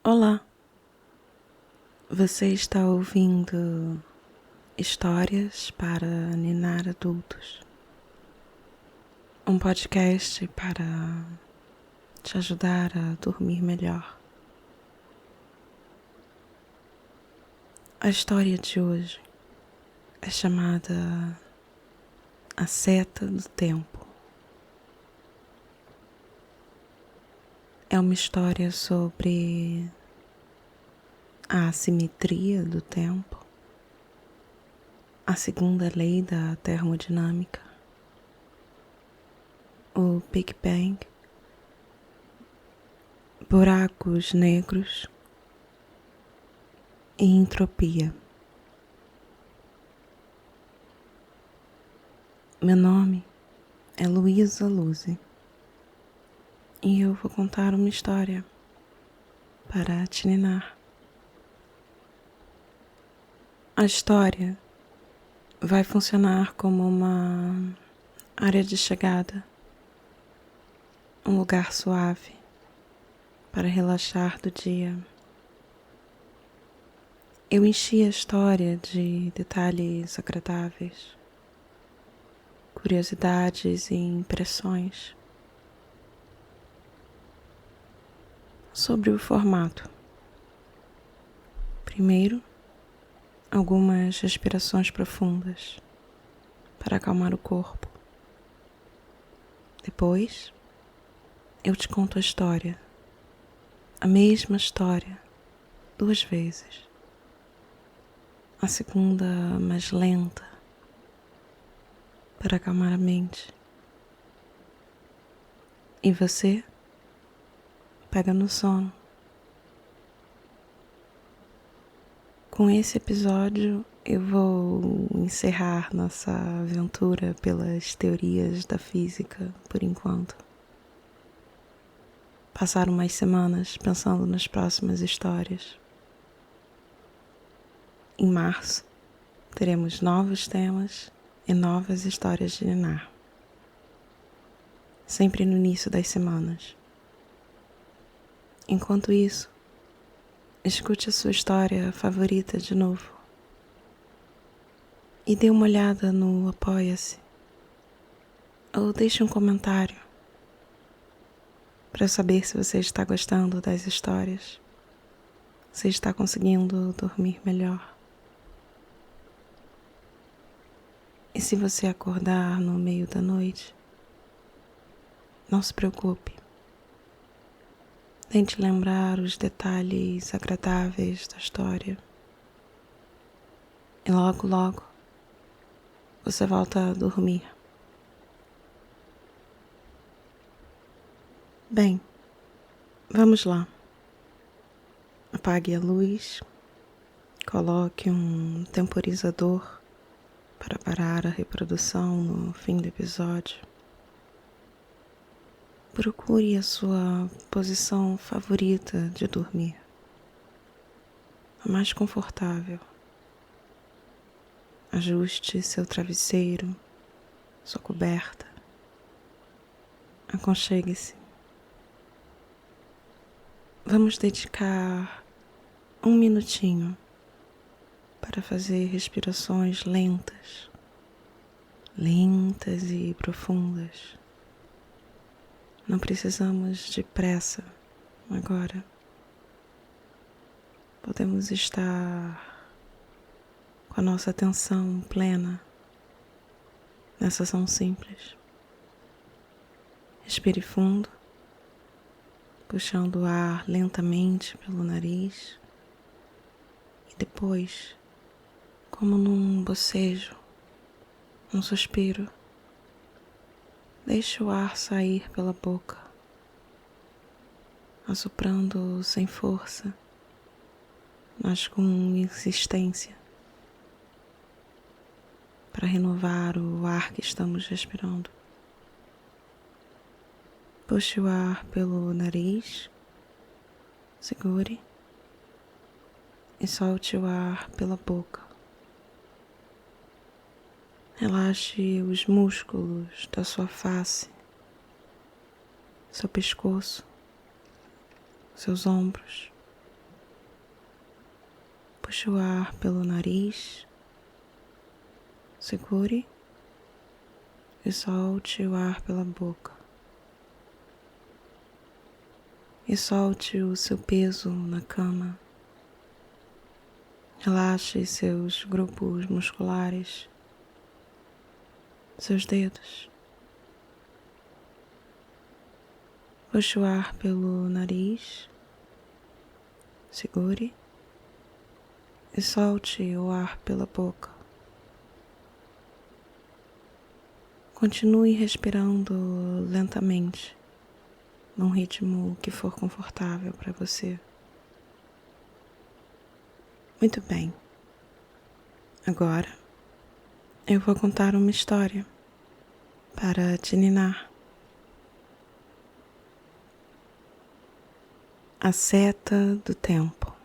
Olá, você está ouvindo Histórias para Ninar Adultos, um podcast para te ajudar a dormir melhor. A história de hoje é chamada A Seta do Tempo. É uma história sobre a assimetria do tempo, a segunda lei da termodinâmica, o Big Bang, buracos negros e entropia. Meu nome é Luísa Luze e eu vou contar uma história para te ninar. A história vai funcionar como uma área de chegada, um lugar suave para relaxar do dia. Eu enchi a história de detalhes agradáveis, curiosidades e impressões. Sobre o formato. Primeiro, algumas respirações profundas para acalmar o corpo. Depois, eu te conto a história, a mesma história, 2 vezes. A segunda mais lenta, para acalmar a mente. E você pega no sono. Com esse episódio, eu vou encerrar nossa aventura pelas teorias da física por enquanto. Passar umas semanas pensando nas próximas histórias. Em março, teremos novos temas e novas histórias de ninar. Sempre no início das semanas. Enquanto isso, escute a sua história favorita de novo. E dê uma olhada no Apoia-se. Ou deixe um comentário para saber se você está gostando das histórias. Se está conseguindo dormir melhor. E se você acordar no meio da noite, não se preocupe. Tente lembrar os detalhes agradáveis da história. E logo, logo, você volta a dormir. Bem, vamos lá. Apague a luz, coloque um temporizador para parar a reprodução no fim do episódio. Procure a sua posição favorita de dormir, a mais confortável. Ajuste seu travesseiro, sua coberta. Aconchegue-se. Vamos dedicar 1 minutinho para fazer respirações lentas e profundas. Não precisamos de pressa agora. Podemos estar com a nossa atenção plena nessa ação simples. Respire fundo, puxando o ar lentamente pelo nariz e depois, como num bocejo, um suspiro, deixe o ar sair pela boca, assoprando sem força, mas com insistência, para renovar o ar que estamos respirando. Puxe o ar pelo nariz, segure e solte o ar pela boca. Relaxe os músculos da sua face, seu pescoço, seus ombros, Puxe o ar pelo nariz, segure e solte o ar pela boca. E solte o seu peso na cama. Relaxe seus grupos musculares, seus dedos. Puxe o ar pelo nariz, segure e solte o ar pela boca. Continue respirando lentamente, num ritmo que for confortável para você. Muito bem. Agora eu vou contar uma história para te ninar. A seta do tempo.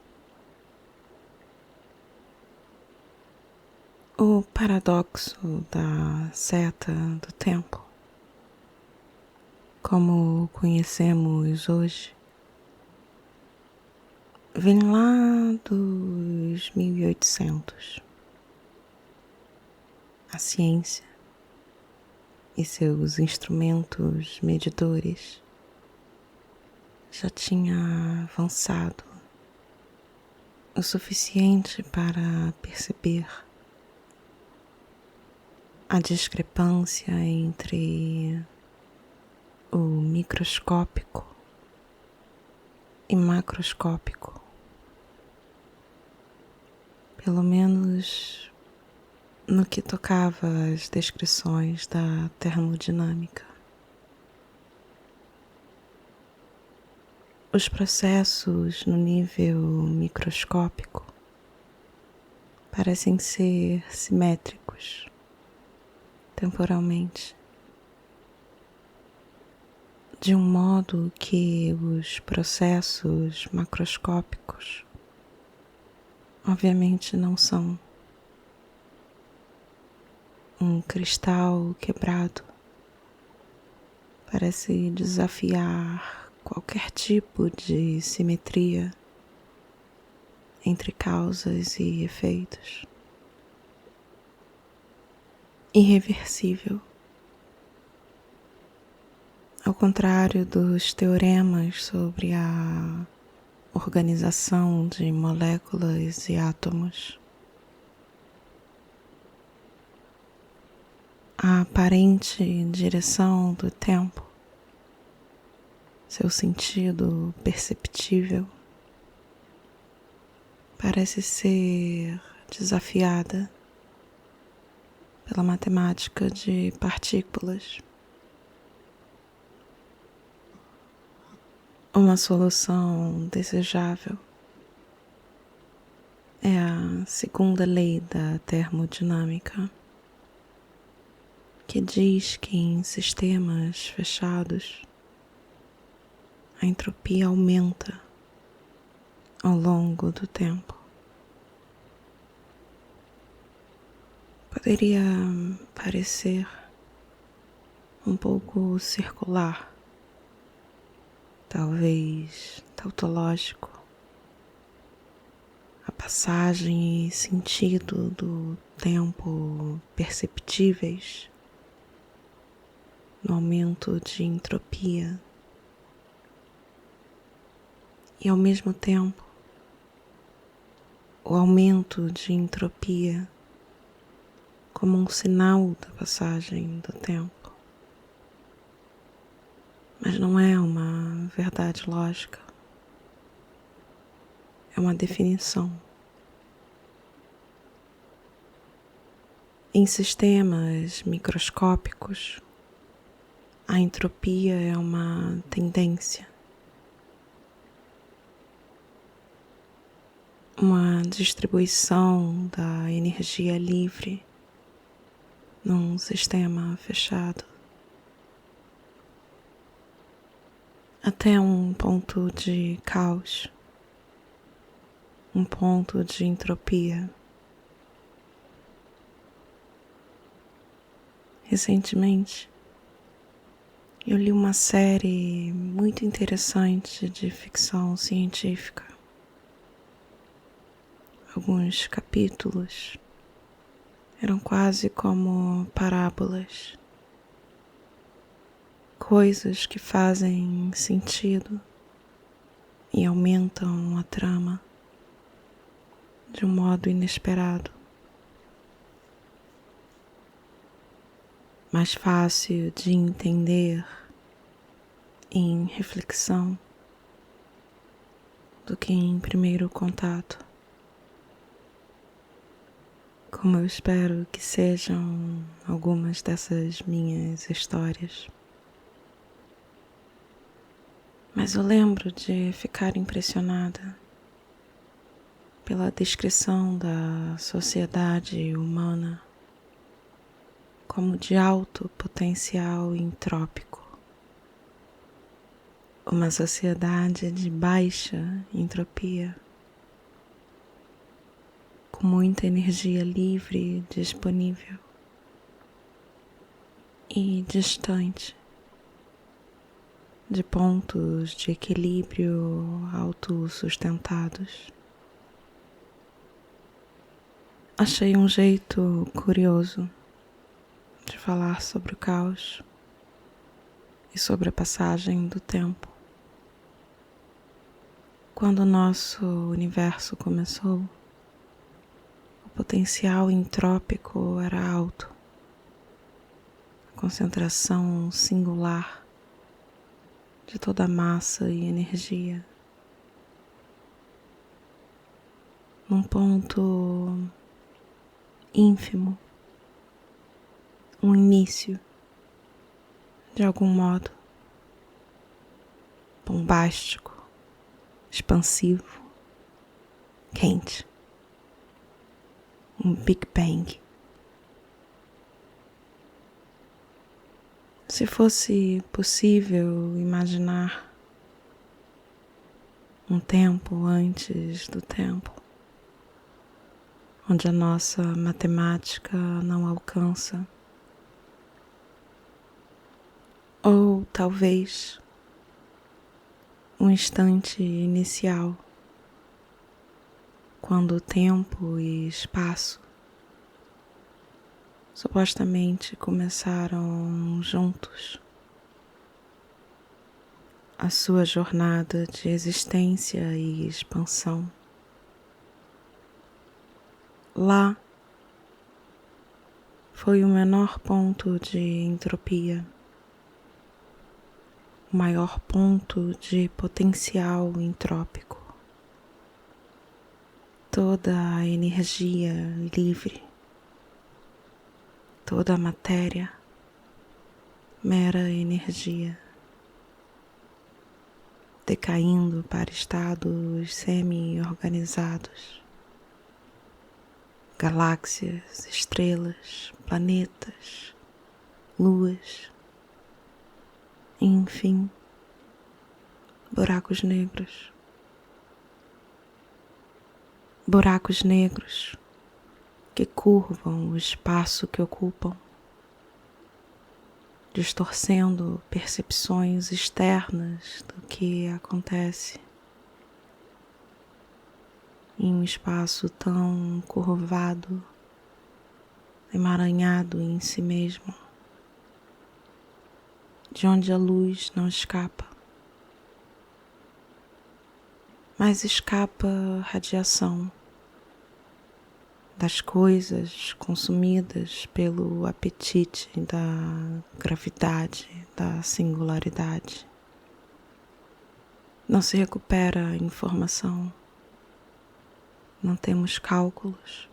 O paradoxo da seta do tempo, como o conhecemos hoje, vem lá dos 1800. A ciência e seus instrumentos medidores já tinha avançado o suficiente para perceber a discrepância entre o microscópico e macroscópico, pelo menos no que tocava às descrições da termodinâmica. Os processos no nível microscópico parecem ser simétricos temporalmente, de um modo que os processos macroscópicos obviamente não são. Um cristal quebrado parece desafiar qualquer tipo de simetria entre causas e efeitos. Irreversível. Ao contrário dos teoremas sobre a organização de moléculas e átomos, a aparente direção do tempo, seu sentido perceptível, parece ser desafiada pela matemática de partículas. Uma solução desejável é a segunda lei da termodinâmica, que diz que em sistemas fechados a entropia aumenta ao longo do tempo. Poderia parecer um pouco circular, talvez tautológico, a passagem e sentido do tempo perceptíveis no aumento de entropia e, ao mesmo tempo, o aumento de entropia como um sinal da passagem do tempo. Mas não é uma verdade lógica, é uma definição. Em sistemas microscópicos, a entropia é uma tendência, uma distribuição da energia livre num sistema fechado, até um ponto de caos, um ponto de entropia. Recentemente, eu li uma série muito interessante de ficção científica. alguns capítulos eram quase como parábolas, coisas que fazem sentido e aumentam a trama de um modo inesperado. Mais fácil de entender em reflexão do que em primeiro contato. Como eu espero que sejam algumas dessas minhas histórias. Mas eu lembro de ficar impressionada pela descrição da sociedade humana como de alto potencial entrópico. Uma sociedade de baixa entropia, com muita energia livre disponível e distante de pontos de equilíbrio autossustentados. Achei um jeito curioso de falar sobre o caos e sobre a passagem do tempo. Quando o nosso universo começou, o potencial entrópico era alto, a concentração singular de toda a massa e energia, num ponto ínfimo, um início, de algum modo, bombástico, expansivo, quente, um Big Bang. Se fosse possível imaginar um tempo antes do tempo, onde a nossa matemática não alcança, ou talvez um instante inicial, quando o tempo e espaço supostamente começaram juntos a sua jornada de existência e expansão. Lá foi o menor ponto de entropia, o maior ponto de potencial entrópico. Toda a energia livre, toda a matéria, mera energia, decaindo para estados semi-organizados. Galáxias, estrelas, planetas, luas, enfim, buracos negros. Buracos negros que curvam o espaço que ocupam, distorcendo percepções externas do que acontece em um espaço tão curvado, emaranhado em si mesmo, de onde a luz não escapa, mas escapa radiação das coisas consumidas pelo apetite da gravidade, da singularidade. Não se recupera a informação, não temos cálculos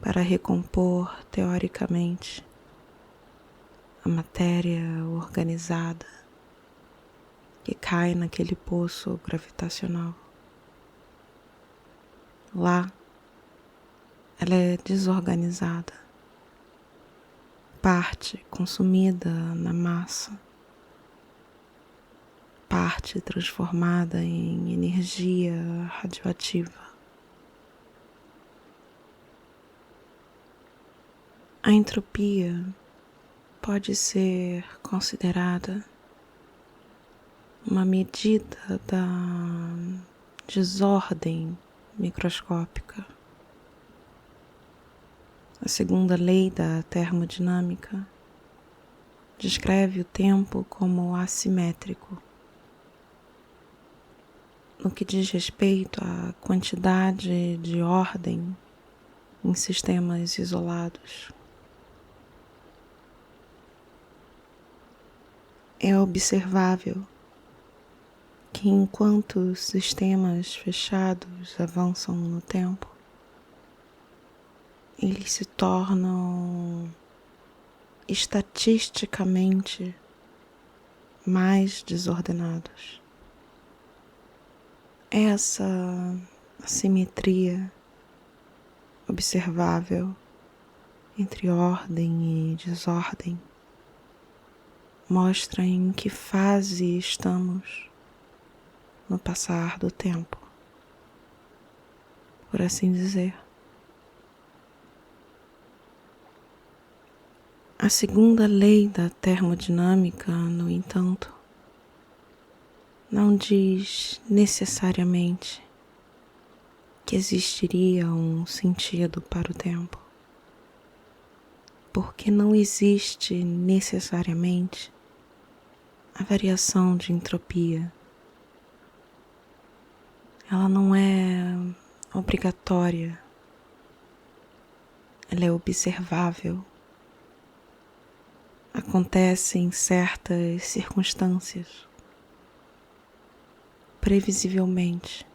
para recompor teoricamente a matéria organizada que cai naquele poço gravitacional. Lá, ela é desorganizada, parte consumida na massa, parte transformada em energia radioativa. A entropia pode ser considerada uma medida da desordem microscópica. A segunda lei da termodinâmica descreve o tempo como assimétrico, no que diz respeito à quantidade de ordem em sistemas isolados. É observável que enquanto sistemas fechados avançam no tempo, eles se tornam estatisticamente mais desordenados. Essa assimetria observável entre ordem e desordem mostra em que fase estamos no passar do tempo, por assim dizer. A segunda lei da termodinâmica, no entanto, não diz necessariamente que existiria um sentido para o tempo, porque não existe necessariamente a variação de entropia. Ela não é obrigatória, ela é observável. Acontece em certas circunstâncias, previsivelmente.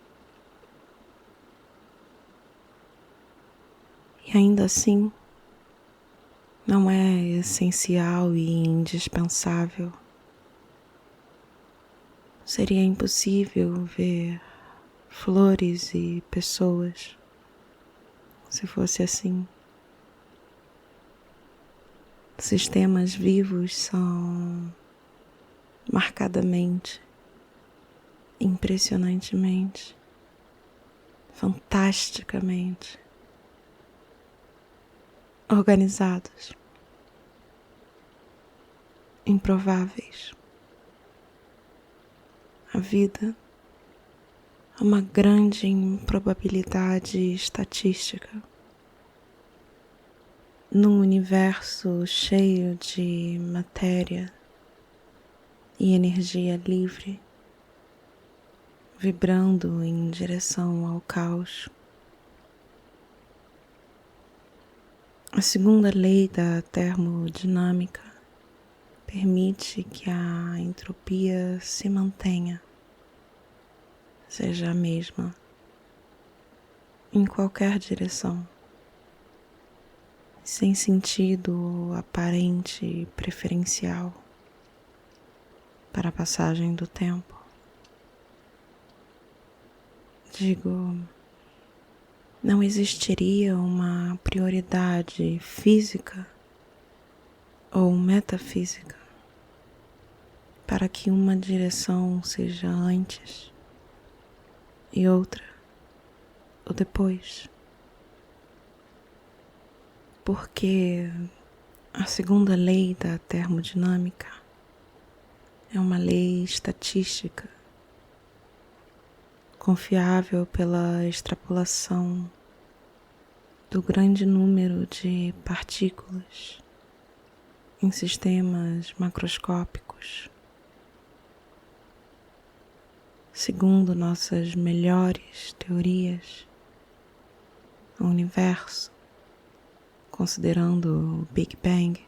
E ainda assim, não é essencial e indispensável. Seria impossível ver flores e pessoas se fosse assim. Sistemas vivos são marcadamente, impressionantemente, fantasticamente organizados, improváveis. A vida é uma grande improbabilidade estatística. Num universo cheio de matéria e energia livre, vibrando em direção ao caos. A segunda lei da termodinâmica permite que a entropia se mantenha, seja a mesma, em qualquer direção, sem sentido aparente e preferencial para a passagem do tempo. Digo, não existiria uma prioridade física ou metafísica para que uma direção seja antes e outra ou depois. Porque a segunda lei da termodinâmica é uma lei estatística, confiável pela extrapolação do grande número de partículas em sistemas macroscópicos. Segundo nossas melhores teorias, o universo, considerando o Big Bang,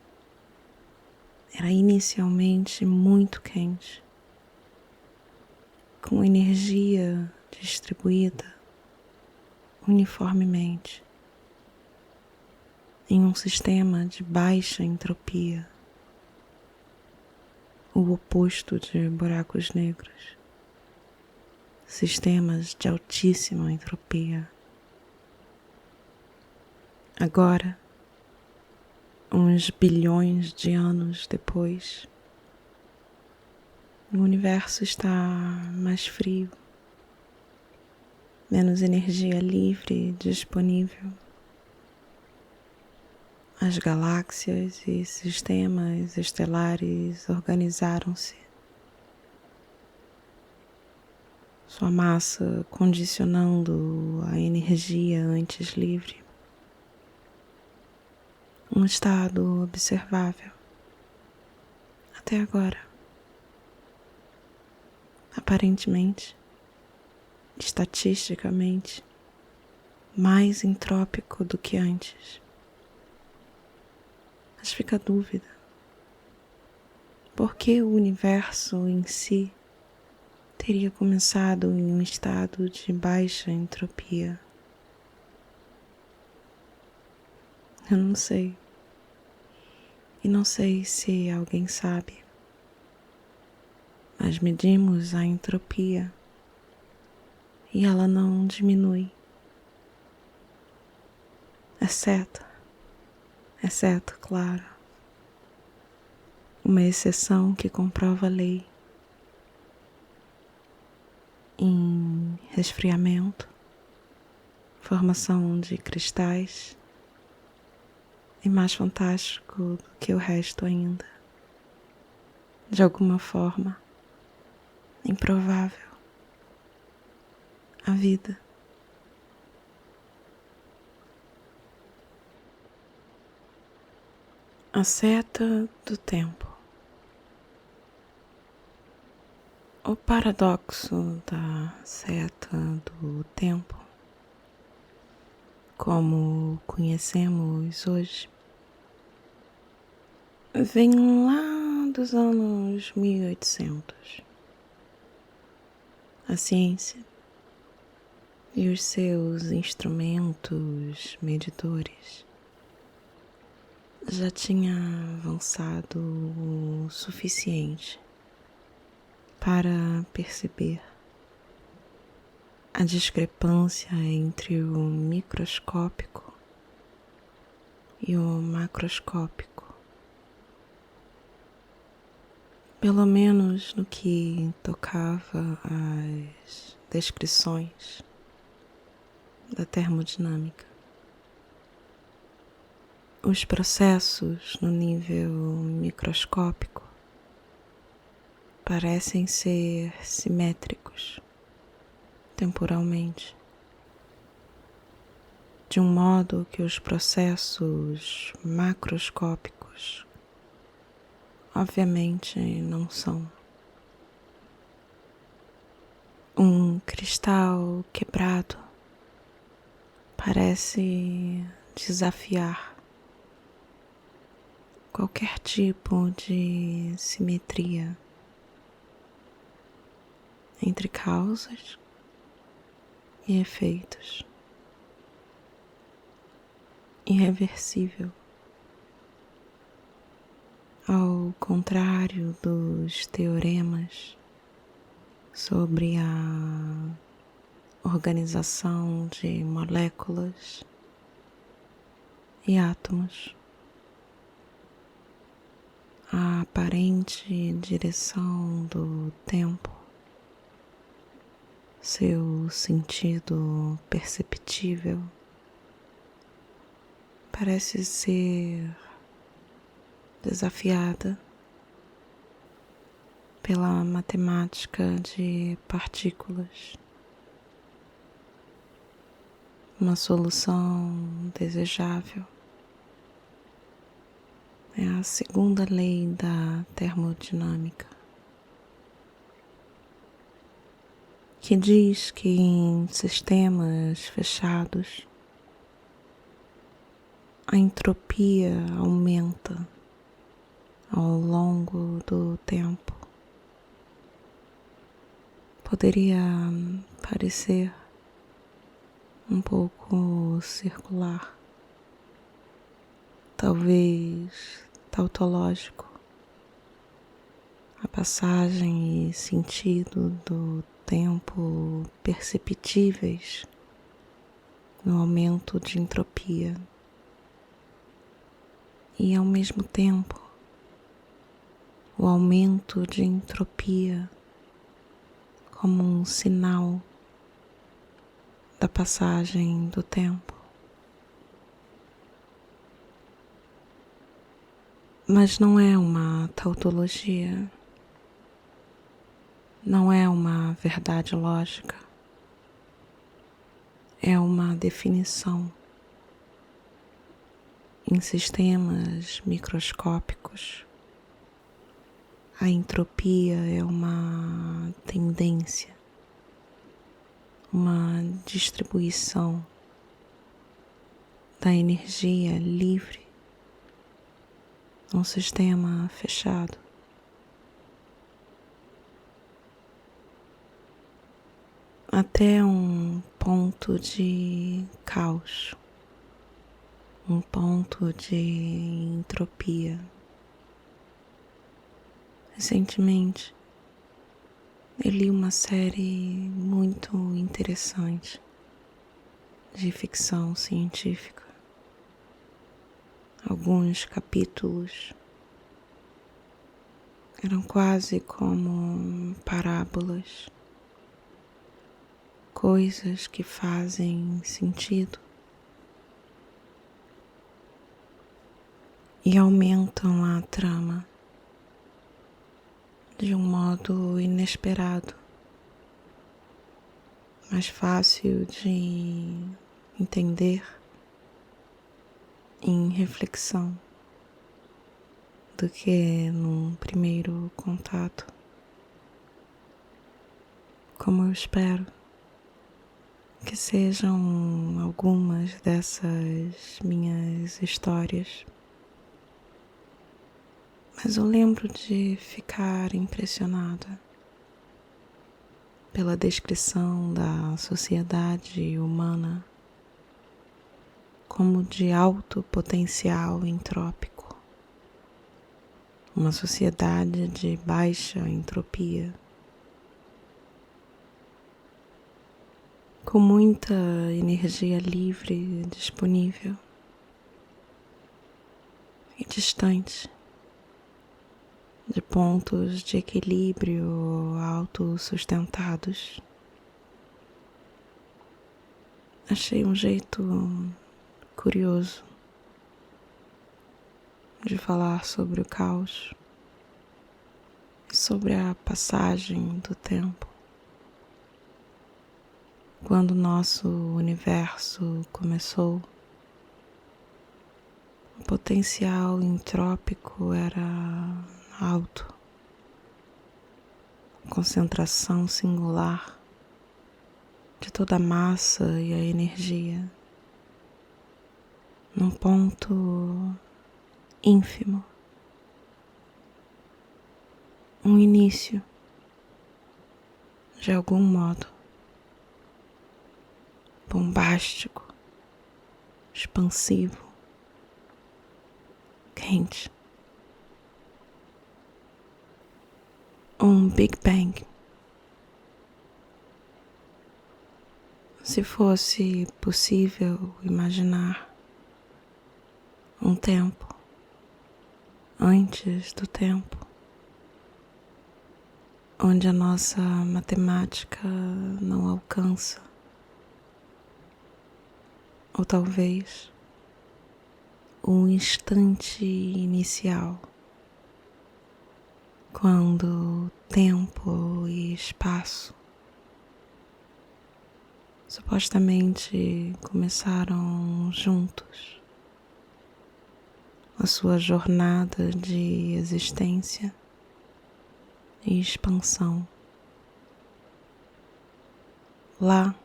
era inicialmente muito quente, com energia distribuída uniformemente em um sistema de baixa entropia, o oposto de buracos negros, sistemas de altíssima entropia. Agora, uns bilhões de anos depois, o universo está mais frio, menos energia livre disponível. As galáxias e sistemas estelares organizaram-se, sua massa condicionando a energia antes livre. Um estado observável até agora. Aparentemente, estatisticamente, mais entrópico do que antes. Mas fica a dúvida: por que o universo em si teria começado em um estado de baixa entropia? Eu não sei. E não sei se alguém sabe. Mas medimos a entropia e ela não diminui. Exceto, claro, uma exceção que comprova a lei em resfriamento, formação de cristais e mais fantástico do que o resto ainda. De alguma forma, improvável, a vida. A seta do tempo. O paradoxo da seta do tempo, como conhecemos hoje, vem lá dos anos 1800. A ciência e os seus instrumentos medidores já tinha avançado o suficiente para perceber a discrepância entre o microscópico e o macroscópico, pelo menos no que tocava às descrições da termodinâmica. Os processos no nível microscópico parecem ser simétricos temporalmente, de um modo que os processos macroscópicos obviamente não são. Um cristal quebrado parece desafiar qualquer tipo de simetria entre causas e efeitos. Irreversível. Ao contrário dos teoremas sobre a organização de moléculas e átomos, a aparente direção do tempo, seu sentido perceptível, parece ser desafiada pela matemática de partículas. Uma solução desejável é a segunda lei da termodinâmica, que diz que em sistemas fechados a entropia aumenta ao longo do tempo. Poderia parecer um pouco circular, talvez tautológico, a passagem e sentido do tempo perceptíveis no aumento de entropia e, ao mesmo tempo, o aumento de entropia como um sinal da passagem do tempo. Mas não é uma tautologia, não é uma verdade lógica, é uma definição em sistemas microscópicos. A entropia é uma tendência, uma distribuição da energia livre num sistema fechado. Até um ponto de caos, um ponto de entropia. Recentemente, eu li uma série muito interessante de ficção científica. Alguns capítulos eram quase como parábolas, coisas que fazem sentido e aumentam a trama de um modo inesperado, mais fácil de entender em reflexão do que num primeiro contato. Como eu espero que sejam algumas dessas minhas histórias. Mas eu lembro de ficar impressionada pela descrição da sociedade humana como de alto potencial entrópico, uma sociedade de baixa entropia, com muita energia livre disponível e distante de pontos de equilíbrio autossustentados. Achei um jeito curioso de falar sobre o caos e sobre a passagem do tempo. Quando o nosso universo começou, o potencial entrópico era alto, concentração singular de toda a massa e a energia num ponto ínfimo, um início, de algum modo, bombástico, expansivo, quente. Um Big Bang. Se fosse possível imaginar um tempo antes do tempo, onde a nossa matemática não alcança, ou talvez um instante inicial, quando tempo e espaço supostamente começaram juntos a sua jornada de existência e expansão. Lá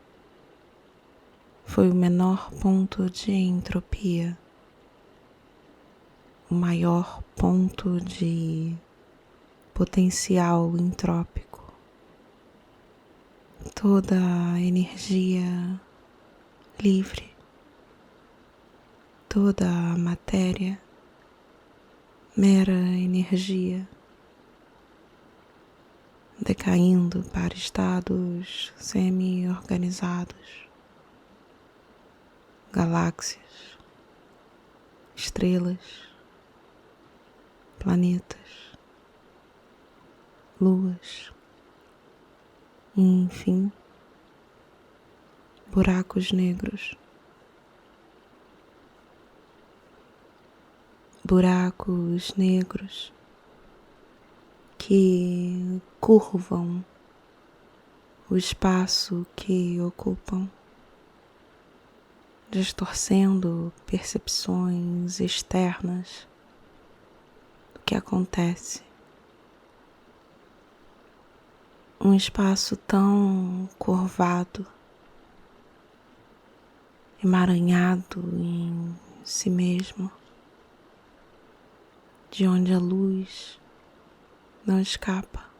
foi o menor ponto de entropia, o maior ponto de potencial entrópico. Toda a energia livre, toda a matéria, mera energia, decaindo para estados semi-organizados, galáxias, estrelas, planetas, luas, e, enfim, buracos negros. Buracos negros que curvam o espaço que ocupam, distorcendo percepções externas do que acontece. Um espaço tão curvado, emaranhado em si mesmo, de onde a luz não escapa,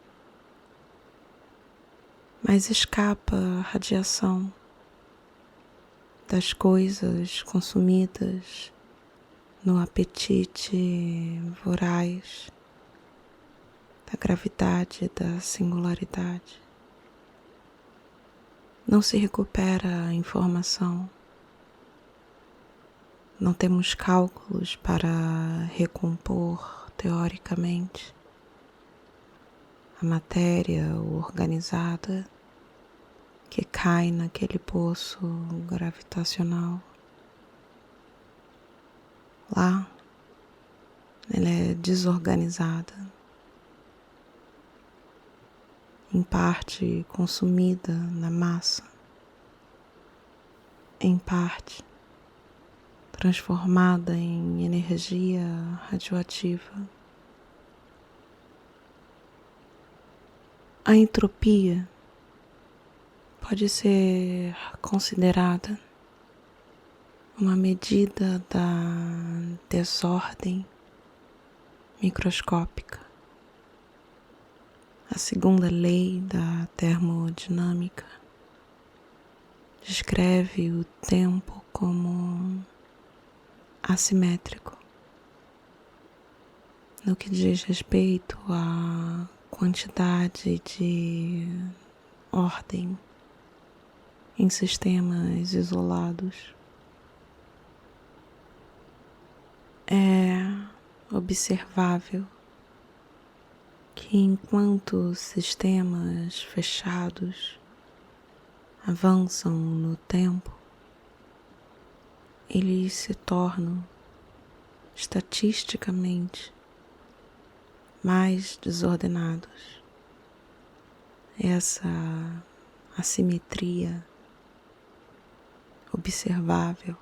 mas escapa a radiação das coisas consumidas no apetite voraz da gravidade, da singularidade. Não se recupera a informação. Não temos cálculos para recompor teoricamente a matéria organizada que cai naquele poço gravitacional. Lá, ela é desorganizada, em parte consumida na massa, em parte transformada em energia radioativa. A entropia pode ser considerada uma medida da desordem microscópica. A segunda lei da termodinâmica descreve o tempo como assimétrico no que diz respeito à quantidade de ordem em sistemas isolados. É observável que enquanto sistemas fechados avançam no tempo, eles se tornam estatisticamente mais desordenados. Essa assimetria observável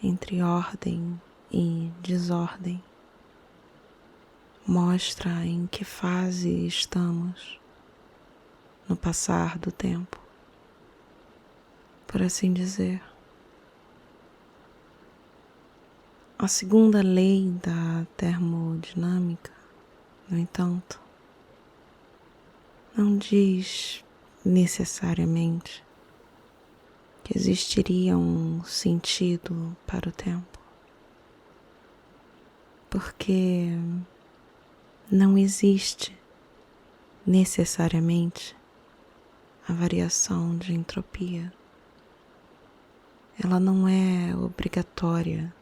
entre ordem e desordem mostra em que fase estamos no passar do tempo, por assim dizer. A segunda lei da termodinâmica, no entanto, não diz necessariamente que existiria um sentido para o tempo, porque não existe necessariamente a variação de entropia. Ela não é obrigatória,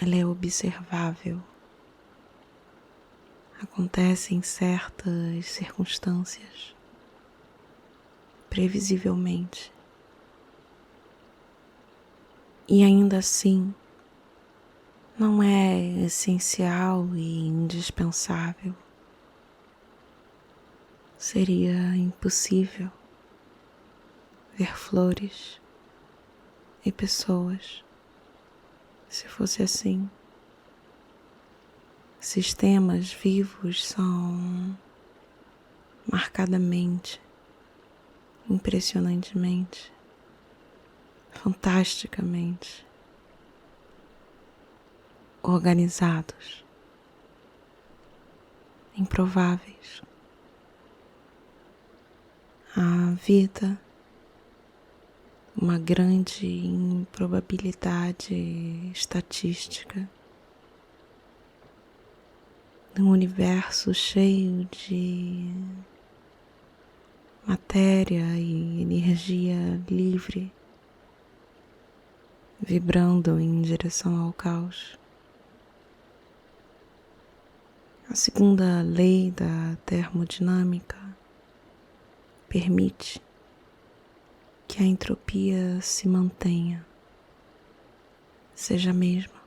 ela é observável. Acontece em certas circunstâncias, previsivelmente. E ainda assim, não é essencial e indispensável. Seria impossível ver flores e pessoas se fosse assim. Sistemas vivos são marcadamente, impressionantemente, fantasticamente organizados, improváveis. A vida, uma grande improbabilidade estatística, num universo cheio de matéria e energia livre, vibrando em direção ao caos. A segunda lei da termodinâmica permite que a entropia se mantenha, seja a mesma,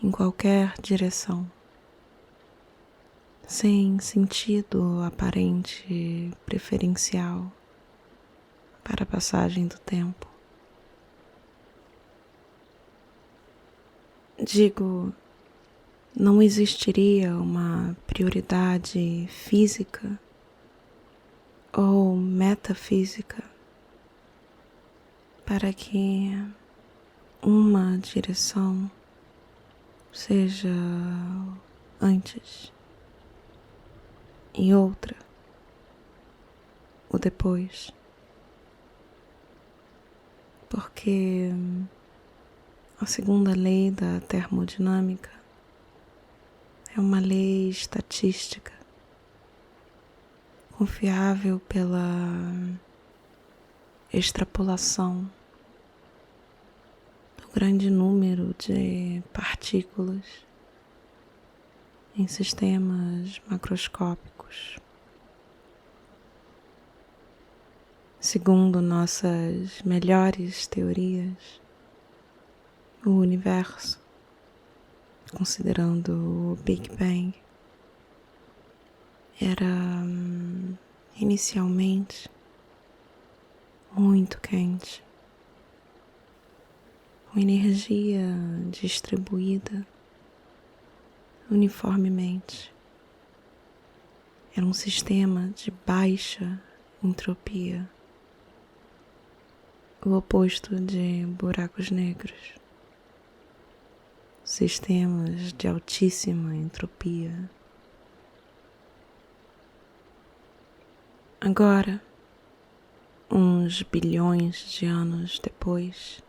em qualquer direção, sem sentido aparente preferencial para a passagem do tempo. Digo, não existiria uma prioridade física ou metafísica para que uma direção seja antes e outra o depois, porque a segunda lei da termodinâmica é uma lei estatística confiável pela extrapolação do grande número de partículas em sistemas macroscópicos. Segundo nossas melhores teorias, o universo, considerando o Big Bang, era inicialmente muito quente, com energia distribuída uniformemente. Era um sistema de baixa entropia, o oposto de buracos negros. Sistemas de altíssima entropia. Agora, uns bilhões de anos depois,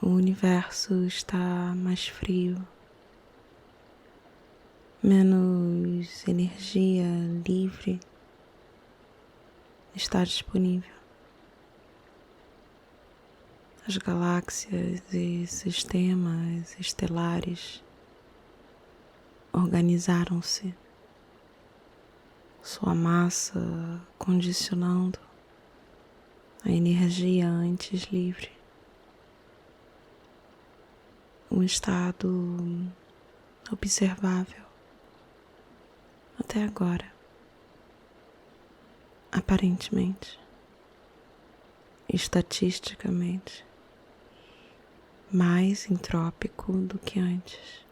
o universo está mais frio, menos energia livre está disponível. As galáxias e sistemas estelares organizaram-se, sua massa condicionando a energia antes livre. Um estado observável até agora, aparentemente, estatisticamente, mais entrópico do que antes.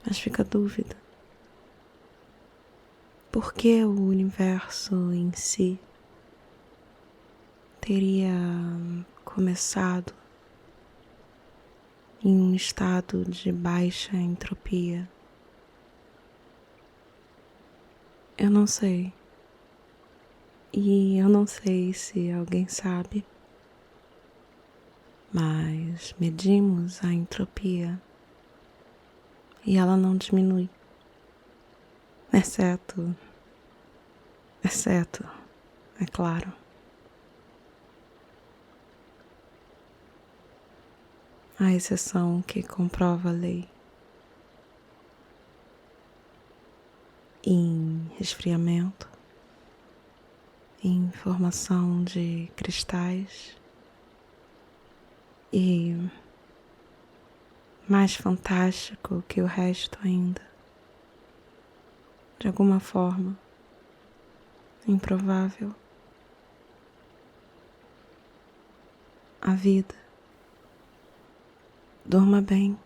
Mas fica a dúvida. Por que o universo em si teria começado em um estado de baixa entropia? Eu não sei. E eu não sei se alguém sabe, mas medimos a entropia e ela não diminui, exceto, é claro, a exceção que comprova a lei. Em resfriamento, em formação de cristais e, mais fantástico que o resto ainda, de alguma forma improvável, a vida. Durma bem.